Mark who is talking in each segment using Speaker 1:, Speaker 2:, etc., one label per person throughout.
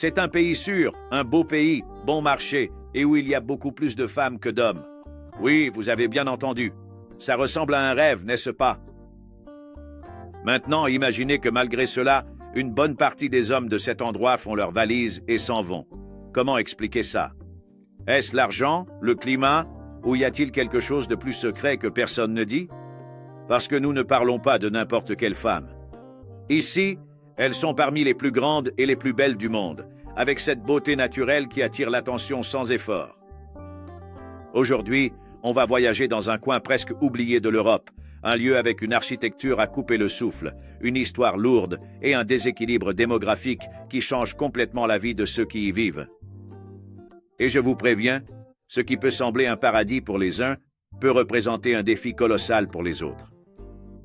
Speaker 1: C'est un pays sûr, un beau pays, bon marché, et où il y a beaucoup plus de femmes que d'hommes. Oui, vous avez bien entendu. Ça ressemble à un rêve, n'est-ce pas? Maintenant, imaginez que malgré cela, une bonne partie des hommes de cet endroit font leurs valises et s'en vont. Comment expliquer ça? Est-ce l'argent, le climat, ou y a-t-il quelque chose de plus secret que personne ne dit? Parce que nous ne parlons pas de n'importe quelle femme. Ici, elles sont parmi les plus grandes et les plus belles du monde, avec cette beauté naturelle qui attire l'attention sans effort. Aujourd'hui, on va voyager dans un coin presque oublié de l'Europe, un lieu avec une architecture à couper le souffle, une histoire lourde et un déséquilibre démographique qui change complètement la vie de ceux qui y vivent. Et je vous préviens, ce qui peut sembler un paradis pour les uns peut représenter un défi colossal pour les autres.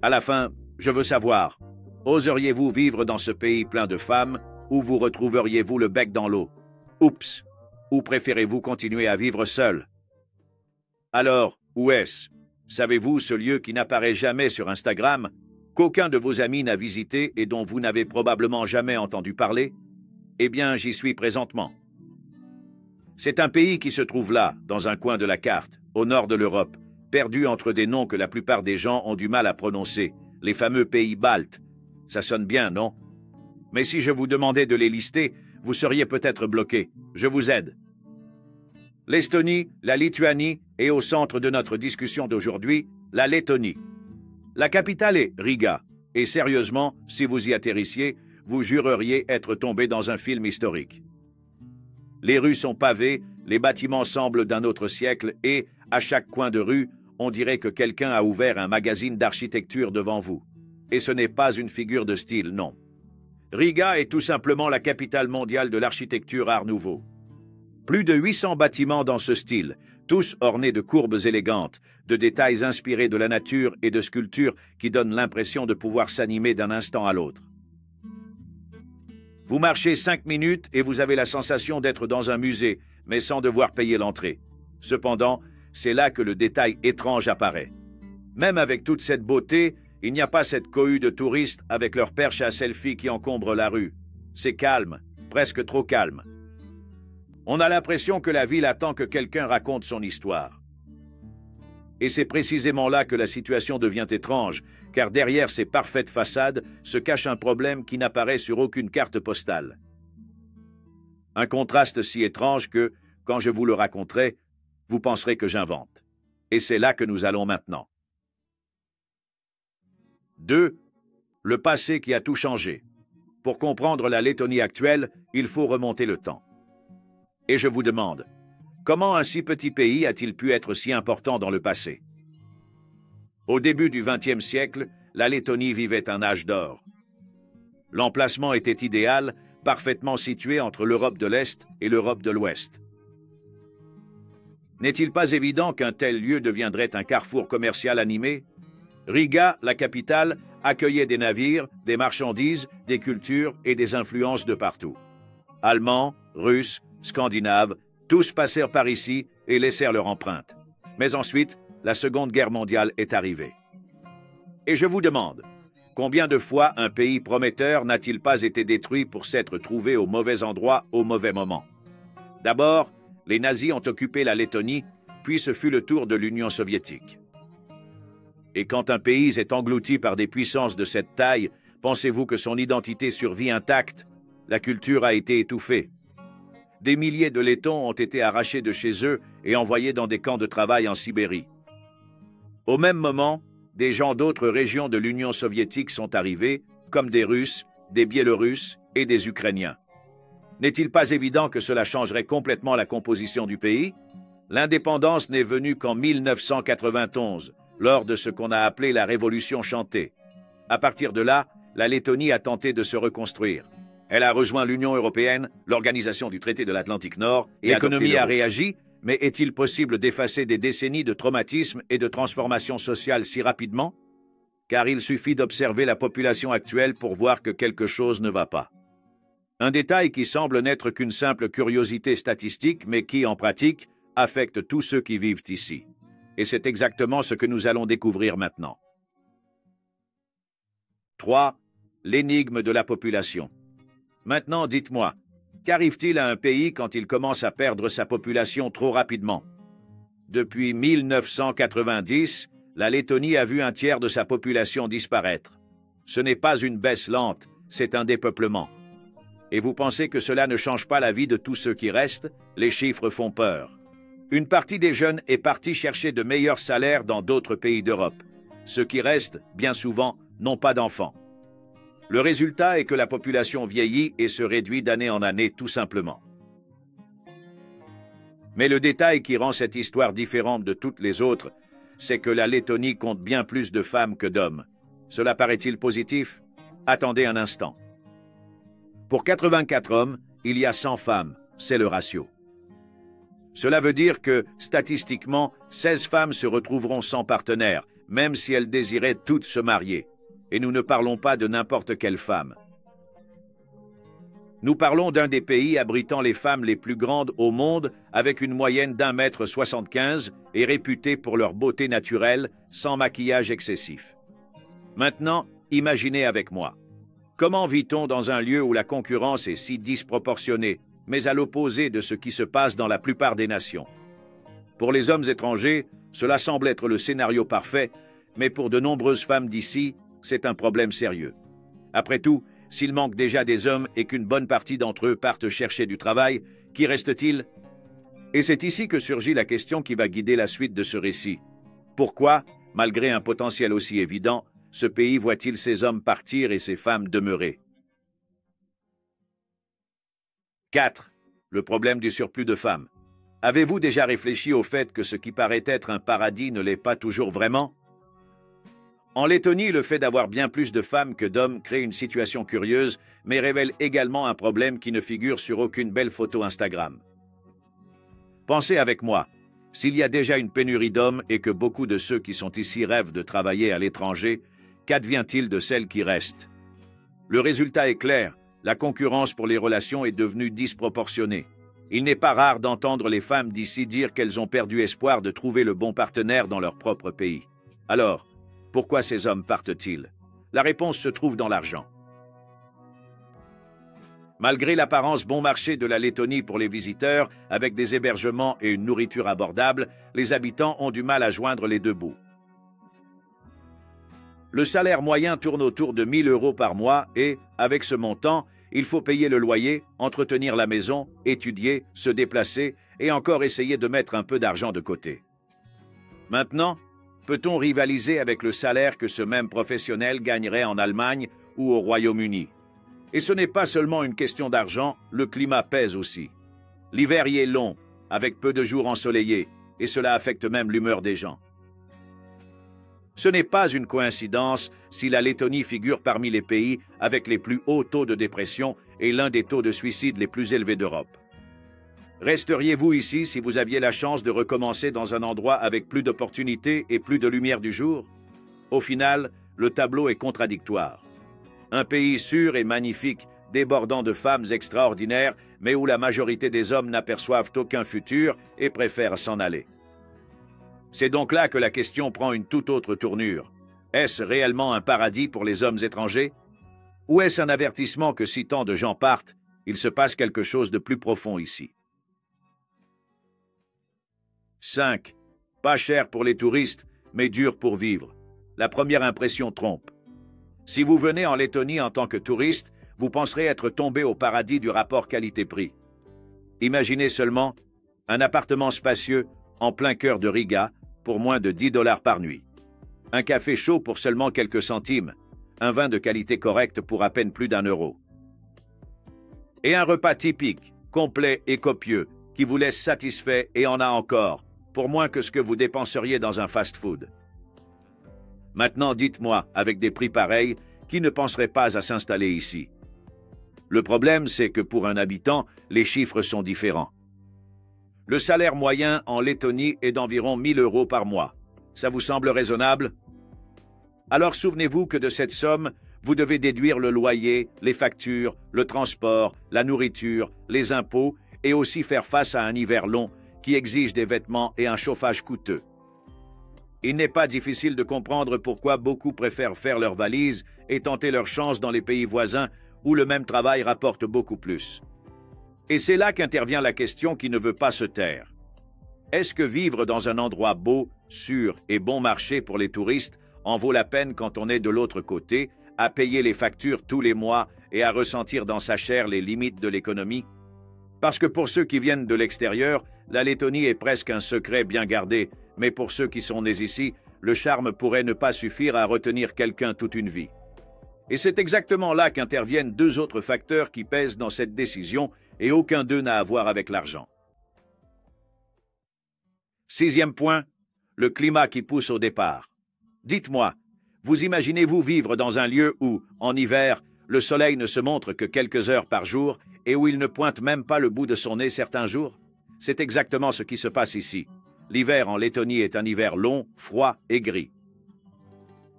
Speaker 1: À la fin, je veux savoir, oseriez-vous vivre dans ce pays plein de femmes ou vous retrouveriez-vous le bec dans l'eau? Oups! Ou préférez-vous continuer à vivre seul? Alors, où est-ce? Savez-vous ce lieu qui n'apparaît jamais sur Instagram, qu'aucun de vos amis n'a visité et dont vous n'avez probablement jamais entendu parler? Eh bien, j'y suis présentement. C'est un pays qui se trouve là, dans un coin de la carte, au nord de l'Europe, perdu entre des noms que la plupart des gens ont du mal à prononcer, les fameux pays baltes. Ça sonne bien, non? Mais si je vous demandais de les lister, vous seriez peut-être bloqué. Je vous aide. L'Estonie, la Lituanie et au centre de notre discussion d'aujourd'hui, la Lettonie. La capitale est Riga, et sérieusement, si vous y atterrissiez, vous jureriez être tombé dans un film historique. Les rues sont pavées, les bâtiments semblent d'un autre siècle et, à chaque coin de rue, on dirait que quelqu'un a ouvert un magazine d'architecture devant vous. Et ce n'est pas une figure de style, non. Riga est tout simplement la capitale mondiale de l'architecture Art Nouveau. Plus de 800 bâtiments dans ce style, tous ornés de courbes élégantes, de détails inspirés de la nature et de sculptures qui donnent l'impression de pouvoir s'animer d'un instant à l'autre. Vous marchez 5 minutes et vous avez la sensation d'être dans un musée, mais sans devoir payer l'entrée. Cependant, c'est là que le détail étrange apparaît. Même avec toute cette beauté, il n'y a pas cette cohue de touristes avec leurs perches à selfie qui encombrent la rue. C'est calme, presque trop calme. On a l'impression que la ville attend que quelqu'un raconte son histoire. Et c'est précisément là que la situation devient étrange, car derrière ces parfaites façades se cache un problème qui n'apparaît sur aucune carte postale. Un contraste si étrange que, quand je vous le raconterai, vous penserez que j'invente. Et c'est là que nous allons maintenant. 2. Le passé qui a tout changé. Pour comprendre la Lettonie actuelle, il faut remonter le temps. Et je vous demande, comment un si petit pays a-t-il pu être si important dans le passé? Au début du XXe siècle, la Lettonie vivait un âge d'or. L'emplacement était idéal, parfaitement situé entre l'Europe de l'Est et l'Europe de l'Ouest. N'est-il pas évident qu'un tel lieu deviendrait un carrefour commercial animé? Riga, la capitale, accueillait des navires, des marchandises, des cultures et des influences de partout. Allemands, Russes, Scandinaves, tous passèrent par ici et laissèrent leur empreinte. Mais ensuite, la Seconde Guerre mondiale est arrivée. Et je vous demande, combien de fois un pays prometteur n'a-t-il pas été détruit pour s'être trouvé au mauvais endroit au mauvais moment? D'abord, les nazis ont occupé la Lettonie, puis ce fut le tour de l'Union soviétique. Et quand un pays est englouti par des puissances de cette taille, pensez-vous que son identité survit intacte? La culture a été étouffée. Des milliers de Lettons ont été arrachés de chez eux et envoyés dans des camps de travail en Sibérie. Au même moment, des gens d'autres régions de l'Union soviétique sont arrivés, comme des Russes, des Biélorusses et des Ukrainiens. N'est-il pas évident que cela changerait complètement la composition du pays? L'indépendance n'est venue qu'en 1991, lors de ce qu'on a appelé la Révolution chantée. À partir de là, la Lettonie a tenté de se reconstruire. Elle a rejoint l'Union européenne, l'Organisation du traité de l'Atlantique Nord, et l'économie a réagi, mais est-il possible d'effacer des décennies de traumatisme et de transformation sociale si rapidement? Car il suffit d'observer la population actuelle pour voir que quelque chose ne va pas. Un détail qui semble n'être qu'une simple curiosité statistique, mais qui, en pratique, affecte tous ceux qui vivent ici. Et c'est exactement ce que nous allons découvrir maintenant. 3. L'énigme de la population. Maintenant, dites-moi, Qu'arrive-t-il à un pays quand il commence à perdre sa population trop rapidement? Depuis 1990, la Lettonie a vu un tiers de sa population disparaître. Ce n'est pas une baisse lente, c'est un dépeuplement. Et vous pensez que cela ne change pas la vie de tous ceux qui restent? Les chiffres font peur. Une partie des jeunes est partie chercher de meilleurs salaires dans d'autres pays d'Europe. Ceux qui restent, bien souvent, n'ont pas d'enfants. Le résultat est que la population vieillit et se réduit d'année en année tout simplement. Mais le détail qui rend cette histoire différente de toutes les autres, c'est que la Lettonie compte bien plus de femmes que d'hommes. Cela paraît-il positif? Attendez un instant. Pour 84 hommes, il y a 100 femmes, c'est le ratio. Cela veut dire que, statistiquement, 16 femmes se retrouveront sans partenaire, même si elles désiraient toutes se marier. Et nous ne parlons pas de n'importe quelle femme. Nous parlons d'un des pays abritant les femmes les plus grandes au monde, avec une moyenne d'1,75 m et réputées pour leur beauté naturelle, sans maquillage excessif. Maintenant, imaginez avec moi. Comment vit-on dans un lieu où la concurrence est si disproportionnée, mais à l'opposé de ce qui se passe dans la plupart des nations? Pour les hommes étrangers, cela semble être le scénario parfait, mais pour de nombreuses femmes d'ici, c'est un problème sérieux. Après tout, s'il manque déjà des hommes et qu'une bonne partie d'entre eux partent chercher du travail, qui reste-t-il? Et c'est ici que surgit la question qui va guider la suite de ce récit. Pourquoi, malgré un potentiel aussi évident, ce pays voit-il ses hommes partir et ses femmes demeurer? 4. Le problème du surplus de femmes. Avez-vous déjà réfléchi au fait que ce qui paraît être un paradis ne l'est pas toujours vraiment? En Lettonie, le fait d'avoir bien plus de femmes que d'hommes crée une situation curieuse, mais révèle également un problème qui ne figure sur aucune belle photo Instagram. Pensez avec moi, s'il y a déjà une pénurie d'hommes et que beaucoup de ceux qui sont ici rêvent de travailler à l'étranger, qu'advient-il de celles qui restent? Le résultat est clair, la concurrence pour les relations est devenue disproportionnée. Il n'est pas rare d'entendre les femmes d'ici dire qu'elles ont perdu espoir de trouver le bon partenaire dans leur propre pays. Alors, pourquoi ces hommes partent-ils? La réponse se trouve dans l'argent. Malgré l'apparence bon marché de la Lettonie pour les visiteurs, avec des hébergements et une nourriture abordable, les habitants ont du mal à joindre les deux bouts. Le salaire moyen tourne autour de 1 000 € par mois et, avec ce montant, il faut payer le loyer, entretenir la maison, étudier, se déplacer et encore essayer de mettre un peu d'argent de côté. Maintenant, peut-on rivaliser avec le salaire que ce même professionnel gagnerait en Allemagne ou au Royaume-Uni? Et ce n'est pas seulement une question d'argent, le climat pèse aussi. L'hiver y est long, avec peu de jours ensoleillés, et cela affecte même l'humeur des gens. Ce n'est pas une coïncidence si la Lettonie figure parmi les pays avec les plus hauts taux de dépression et l'un des taux de suicide les plus élevés d'Europe. Resteriez-vous ici si vous aviez la chance de recommencer dans un endroit avec plus d'opportunités et plus de lumière du jour? Au final, le tableau est contradictoire. Un pays sûr et magnifique, débordant de femmes extraordinaires, mais où la majorité des hommes n'aperçoivent aucun futur et préfèrent s'en aller. C'est donc là que la question prend une toute autre tournure. Est-ce réellement un paradis pour les hommes étrangers? Ou est-ce un avertissement que si tant de gens partent, il se passe quelque chose de plus profond ici? 5. Pas cher pour les touristes, mais dur pour vivre. La première impression trompe. Si vous venez en Lettonie en tant que touriste, vous penserez être tombé au paradis du rapport qualité-prix. Imaginez seulement un appartement spacieux en plein cœur de Riga pour moins de 10 $ par nuit. Un café chaud pour seulement quelques centimes, un vin de qualité correcte pour à peine plus d'1 €. Et un repas typique, complet et copieux, qui vous laisse satisfait et en a encore, pour moins que ce que vous dépenseriez dans un fast-food. Maintenant, dites-moi, avec des prix pareils, qui ne penserait pas à s'installer ici? Le problème, c'est que pour un habitant, les chiffres sont différents. Le salaire moyen en Lettonie est d'environ 1 000 € par mois. Ça vous semble raisonnable? Alors souvenez-vous que de cette somme, vous devez déduire le loyer, les factures, le transport, la nourriture, les impôts et aussi faire face à un hiver long qui exige des vêtements et un chauffage coûteux. Il n'est pas difficile de comprendre pourquoi beaucoup préfèrent faire leurs valises et tenter leur chance dans les pays voisins où le même travail rapporte beaucoup plus. Et c'est là qu'intervient la question qui ne veut pas se taire. Est-ce que vivre dans un endroit beau, sûr et bon marché pour les touristes en vaut la peine quand on est de l'autre côté, à payer les factures tous les mois et à ressentir dans sa chair les limites de l'économie? Parce que pour ceux qui viennent de l'extérieur, la Lettonie est presque un secret bien gardé, mais pour ceux qui sont nés ici, le charme pourrait ne pas suffire à retenir quelqu'un toute une vie. Et c'est exactement là qu'interviennent deux autres facteurs qui pèsent dans cette décision, et aucun d'eux n'a à voir avec l'argent. 6e point, le climat qui pousse au départ. Dites-moi, vous imaginez-vous vivre dans un lieu où, en hiver, le soleil ne se montre que quelques heures par jour et où il ne pointe même pas le bout de son nez certains jours? C'est exactement ce qui se passe ici. L'hiver en Lettonie est un hiver long, froid et gris.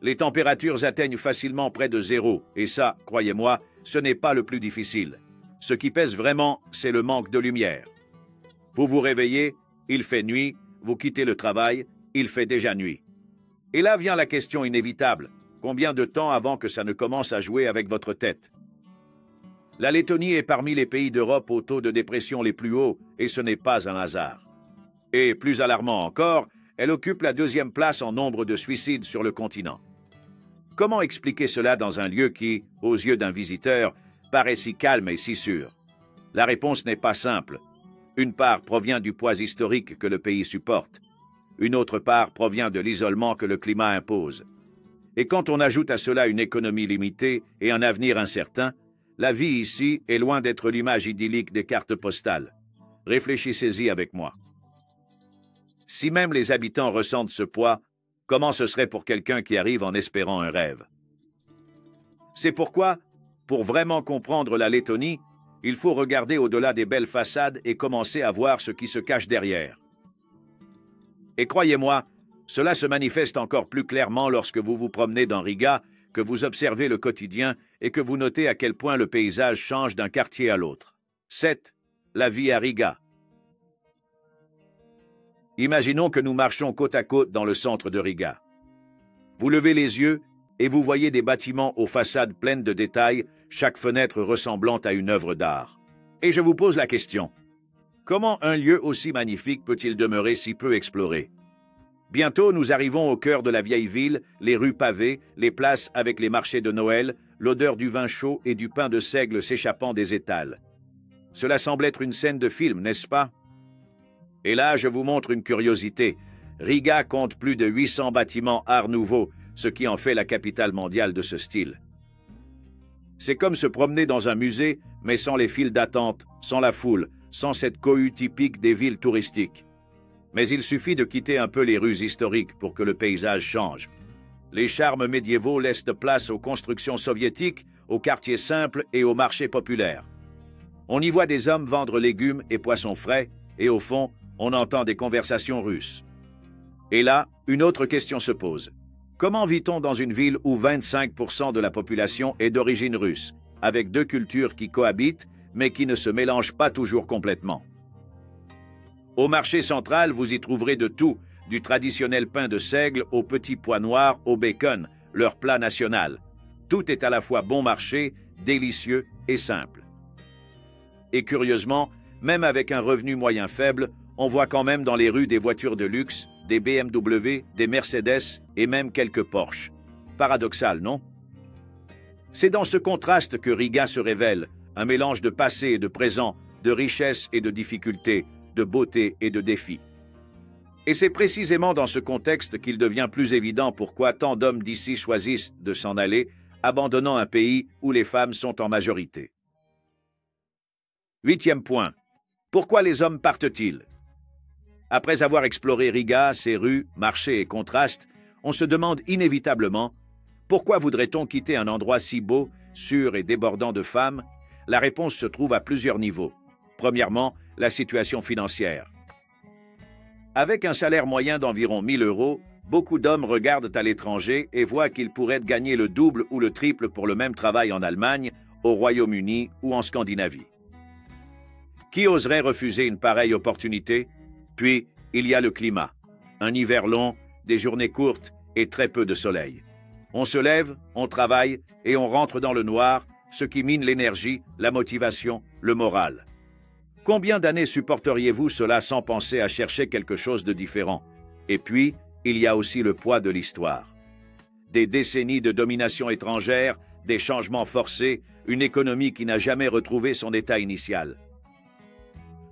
Speaker 1: Les températures atteignent facilement près de zéro, et ça, croyez-moi, ce n'est pas le plus difficile. Ce qui pèse vraiment, c'est le manque de lumière. Vous vous réveillez, il fait nuit, vous quittez le travail, il fait déjà nuit. Et là vient la question inévitable. Combien de temps avant que ça ne commence à jouer avec votre tête? La Lettonie est parmi les pays d'Europe au taux de dépression les plus hauts, et ce n'est pas un hasard. Et plus alarmant encore, elle occupe la 2e place en nombre de suicides sur le continent. Comment expliquer cela dans un lieu qui, aux yeux d'un visiteur, paraît si calme et si sûr? La réponse n'est pas simple. Une part provient du poids historique que le pays supporte. Une autre part provient de l'isolement que le climat impose. Et quand on ajoute à cela une économie limitée et un avenir incertain, la vie ici est loin d'être l'image idyllique des cartes postales. Réfléchissez-y avec moi. Si même les habitants ressentent ce poids, comment ce serait pour quelqu'un qui arrive en espérant un rêve? C'est pourquoi, pour vraiment comprendre la Lettonie, il faut regarder au-delà des belles façades et commencer à voir ce qui se cache derrière. Et croyez-moi, cela se manifeste encore plus clairement lorsque vous vous promenez dans Riga, que vous observez le quotidien et que vous notez à quel point le paysage change d'un quartier à l'autre. 7. La vie à Riga. Imaginons que nous marchons côte à côte dans le centre de Riga. Vous levez les yeux et vous voyez des bâtiments aux façades pleines de détails, chaque fenêtre ressemblant à une œuvre d'art. Et je vous pose la question, comment un lieu aussi magnifique peut-il demeurer si peu exploré? Bientôt, nous arrivons au cœur de la vieille ville, les rues pavées, les places avec les marchés de Noël, l'odeur du vin chaud et du pain de seigle s'échappant des étals. Cela semble être une scène de film, n'est-ce pas? Et là, je vous montre une curiosité. Riga compte plus de 800 bâtiments Art Nouveau, ce qui en fait la capitale mondiale de ce style. C'est comme se promener dans un musée, mais sans les files d'attente, sans la foule, sans cette cohue typique des villes touristiques. Mais il suffit de quitter un peu les rues historiques pour que le paysage change. Les charmes médiévaux laissent place aux constructions soviétiques, aux quartiers simples et aux marchés populaires. On y voit des hommes vendre légumes et poissons frais, et au fond, on entend des conversations russes. Et là, une autre question se pose. Comment vit-on dans une ville où 25% de la population est d'origine russe, avec deux cultures qui cohabitent, mais qui ne se mélangent pas toujours complètement? Au marché central, vous y trouverez de tout, du traditionnel pain de seigle aux petits pois noirs au bacon, leur plat national. Tout est à la fois bon marché, délicieux et simple. Et curieusement, même avec un revenu moyen faible, on voit quand même dans les rues des voitures de luxe, des BMW, des Mercedes et même quelques Porsche. Paradoxal, non? C'est dans ce contraste que Riga se révèle, un mélange de passé et de présent, de richesse et de difficulté, de beauté et de défis. Et c'est précisément dans ce contexte qu'il devient plus évident pourquoi tant d'hommes d'ici choisissent de s'en aller, abandonnant un pays où les femmes sont en majorité. 8e point. Pourquoi les hommes partent-ils? Après avoir exploré Riga, ses rues, marchés et contrastes, on se demande inévitablement pourquoi voudrait-on quitter un endroit si beau, sûr et débordant de femmes? La réponse se trouve à plusieurs niveaux. Premièrement, la situation financière. Avec un salaire moyen d'environ 1 000 €, beaucoup d'hommes regardent à l'étranger et voient qu'ils pourraient gagner le double ou le triple pour le même travail en Allemagne, au Royaume-Uni ou en Scandinavie. Qui oserait refuser une pareille opportunité? Puis, il y a le climat. Un hiver long, des journées courtes et très peu de soleil. On se lève, on travaille et on rentre dans le noir, ce qui mine l'énergie, la motivation, le moral. Combien d'années supporteriez-vous cela sans penser à chercher quelque chose de différent? Et puis, il y a aussi le poids de l'histoire. Des décennies de domination étrangère, des changements forcés, une économie qui n'a jamais retrouvé son état initial.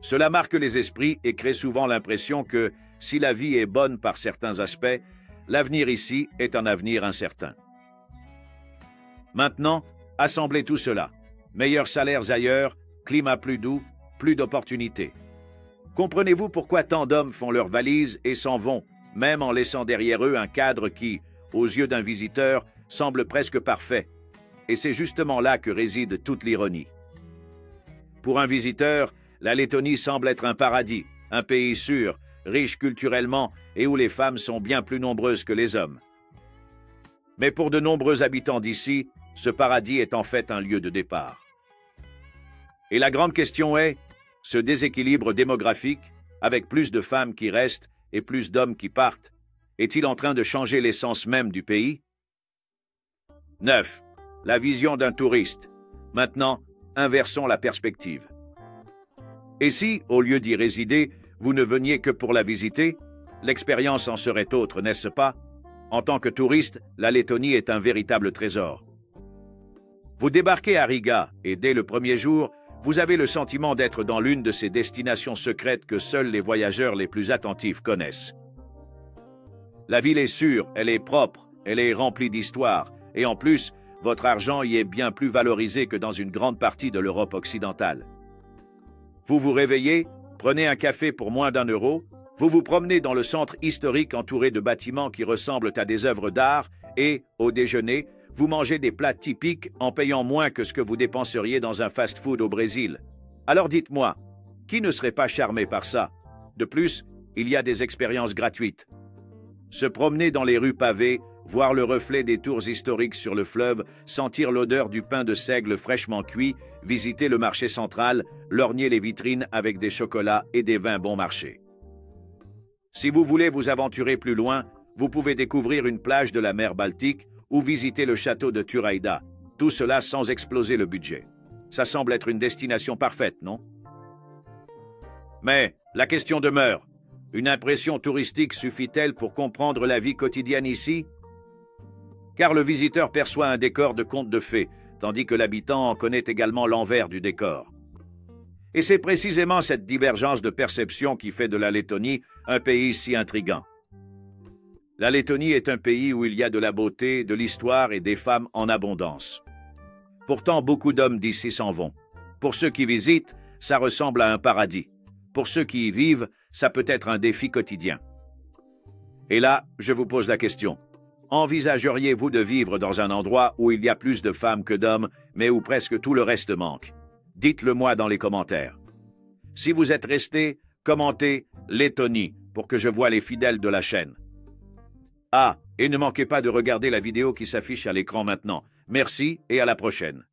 Speaker 1: Cela marque les esprits et crée souvent l'impression que, si la vie est bonne par certains aspects, l'avenir ici est un avenir incertain. Maintenant, assemblez tout cela. Meilleurs salaires ailleurs, climat plus doux, plus d'opportunités. Comprenez-vous pourquoi tant d'hommes font leurs valises et s'en vont, même en laissant derrière eux un cadre qui, aux yeux d'un visiteur, semble presque parfait. Et c'est justement là que réside toute l'ironie. Pour un visiteur, la Lettonie semble être un paradis, un pays sûr, riche culturellement et où les femmes sont bien plus nombreuses que les hommes. Mais pour de nombreux habitants d'ici, ce paradis est en fait un lieu de départ. Et la grande question est, ce déséquilibre démographique, avec plus de femmes qui restent et plus d'hommes qui partent, est-il en train de changer l'essence même du pays? 9. La vision d'un touriste. Maintenant, inversons la perspective. Et si, au lieu d'y résider, vous ne veniez que pour la visiter, l'expérience en serait autre, n'est-ce pas? En tant que touriste, la Lettonie est un véritable trésor. Vous débarquez à Riga et dès le premier jour, vous avez le sentiment d'être dans l'une de ces destinations secrètes que seuls les voyageurs les plus attentifs connaissent. La ville est sûre, elle est propre, elle est remplie d'histoire, et en plus, votre argent y est bien plus valorisé que dans une grande partie de l'Europe occidentale. Vous vous réveillez, prenez un café pour moins d'1 €, vous vous promenez dans le centre historique entouré de bâtiments qui ressemblent à des œuvres d'art et, au déjeuner, vous mangez des plats typiques en payant moins que ce que vous dépenseriez dans un fast-food au Brésil. Alors dites-moi, qui ne serait pas charmé par ça? De plus, il y a des expériences gratuites. Se promener dans les rues pavées, voir le reflet des tours historiques sur le fleuve, sentir l'odeur du pain de seigle fraîchement cuit, visiter le marché central, lorgner les vitrines avec des chocolats et des vins bon marché. Si vous voulez vous aventurer plus loin, vous pouvez découvrir une plage de la mer Baltique ou visiter le château de Turalda, tout cela sans exploser le budget. Ça semble être une destination parfaite, non? Mais la question demeure. Une impression touristique suffit-elle pour comprendre la vie quotidienne ici? Car le visiteur perçoit un décor de conte de fées, tandis que l'habitant en connaît également l'envers du décor. Et c'est précisément cette divergence de perception qui fait de la Lettonie un pays si intrigant. La Lettonie est un pays où il y a de la beauté, de l'histoire et des femmes en abondance. Pourtant, beaucoup d'hommes d'ici s'en vont. Pour ceux qui visitent, ça ressemble à un paradis. Pour ceux qui y vivent, ça peut être un défi quotidien. Et là, je vous pose la question. Envisageriez-vous de vivre dans un endroit où il y a plus de femmes que d'hommes, mais où presque tout le reste manque? Dites-le moi dans les commentaires. Si vous êtes resté, commentez « Lettonie » pour que je voie les fidèles de la chaîne. Ah, et ne manquez pas de regarder la vidéo qui s'affiche à l'écran maintenant. Merci et à la prochaine.